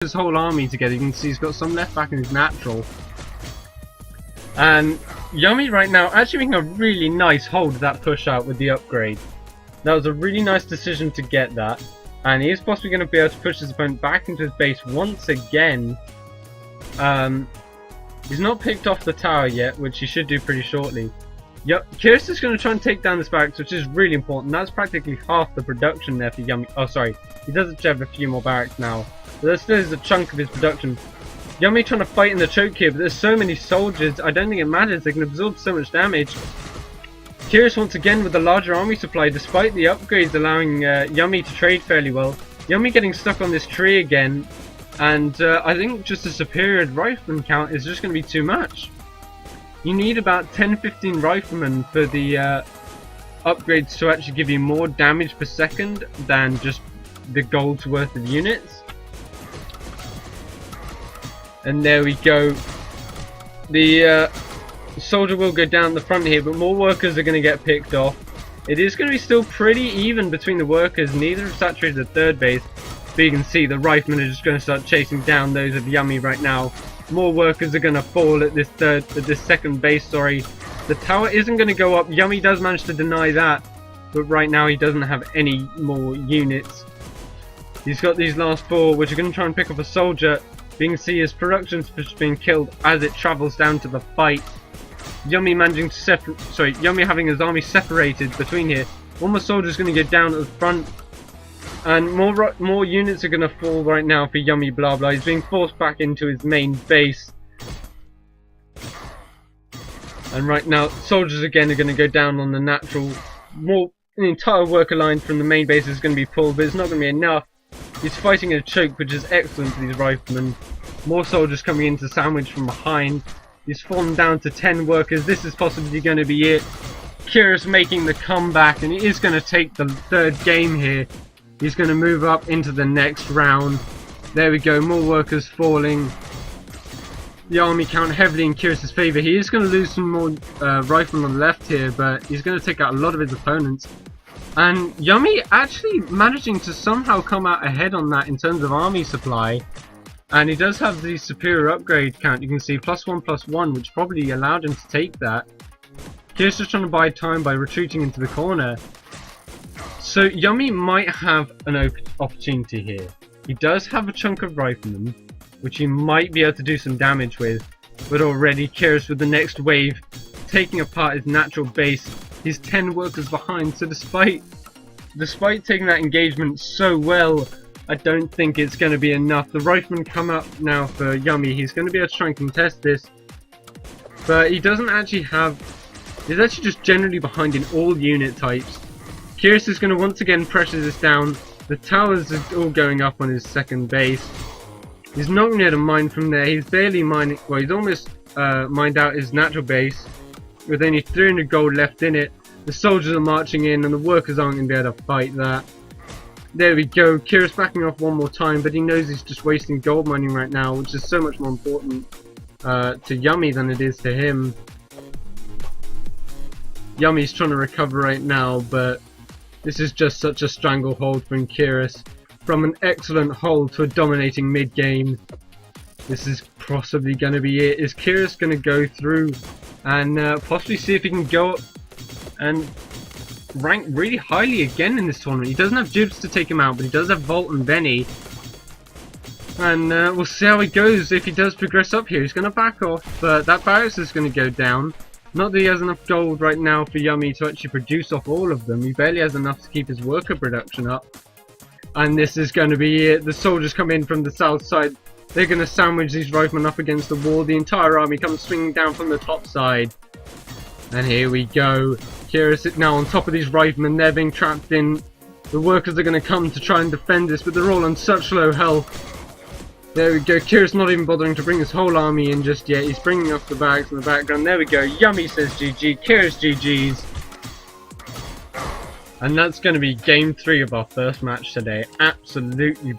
his whole army together. You can see he's got some left back in his natural. And Yummy right now actually making a really nice hold of that push out with the upgrade. That was a really nice decision to get that. And he is possibly going to be able to push his opponent back into his base once again. He's not picked off the tower yet, which he should do pretty shortly. Yep, Kieras is going to try and take down this barracks, which is really important. That's practically half the production there for Yummy. Oh, sorry. He does actually have a few more barracks now. But that still is a chunk of his production. Yummy trying to fight in the choke here, but there's so many soldiers, I don't think it matters. They can absorb so much damage. Kieras once again with a larger army supply, despite the upgrades allowing Yummy to trade fairly well. Yummy getting stuck on this tree again. And I think just a superior rifleman count is just going to be too much. You need about 10-15 riflemen for the upgrades to actually give you more damage per second than just the gold's worth of units. And there we go. The soldier will go down the front here, but more workers are going to get picked off. It is going to be still pretty even between the workers. Neither have saturated the third base. But you can see the riflemen are just going to start chasing down those of Yummy right now. More workers are going to fall at this second base, sorry. The tower isn't going to go up. Yummy does manage to deny that. But right now he doesn't have any more units. He's got these last four, which are going to try and pick up a soldier. But you can see his production's just being killed as it travels down to the fight. Yummy managing to Yummy having his army separated between here. One more soldier's going to go down at the front. And more units are going to fall right now for YummyBlaBla. He's being forced back into his main base. And right now, soldiers again are going to go down on the natural. The entire worker line from the main base is going to be pulled, but it's not going to be enough. He's fighting a choke, which is excellent for these riflemen. More soldiers coming in to sandwich from behind. He's fallen down to 10 workers. This is possibly going to be it. Kieras making the comeback, and he is going to take the third game here. He's going to move up into the next round. There we go, more workers falling. The army count heavily in Kieras' favour. He is going to lose some more riflemen on the left here, but he's going to take out a lot of his opponents. And Yummy actually managing to somehow come out ahead on that in terms of army supply. And he does have the superior upgrade count. You can see +1/+1, which probably allowed him to take that. Kieras just trying to buy time by retreating into the corner. So Yummy might have an opportunity here. He does have a chunk of riflemen, which he might be able to do some damage with. But already Kieras with the next wave, taking apart his natural base. He's 10 workers behind, so despite taking that engagement so well, I don't think it's going to be enough. The riflemen come up now for Yummy. He's going to be able to try and contest this. But he doesn't actually have... He's actually just generally behind in all unit types. Kieras is going to once again pressure this down. The towers are all going up on his second base. He's not going to mine from there. He's barely mining. Well, he's almost mined out his natural base with only 300 gold left in it. The soldiers are marching in and the workers aren't going to be able to fight that. There we go. Kieras backing off one more time, but he knows he's just wasting gold mining right now, which is so much more important to Yummy than it is to him. Yummy's trying to recover right now, but this is just such a stranglehold from Kieras. From an excellent hold to a dominating mid-game. This is possibly going to be it. Is Kieras going to go through and possibly see if he can go up and rank really highly again in this tournament? He doesn't have Jibs to take him out, but he does have Volt and Benny. And we'll see how he goes if he does progress up here. He's going to back off, but that barracks is going to go down. Not that he has enough gold right now for Yummy to actually produce off all of them. He barely has enough to keep his worker production up. And this is going to be it. The soldiers come in from the south side. They're going to sandwich these riflemen up against the wall. The entire army comes swinging down from the top side. And here we go. Kieras is now on top of these riflemen. They're being trapped in. The workers are going to come to try and defend this, but they're all on such low health. There we go. Kieras not even bothering to bring his whole army in just yet. He's bringing up the barracks in the background. There we go. Yummy says GG. Kieras GG's. And that's going to be game 3 of our first match today. Absolutely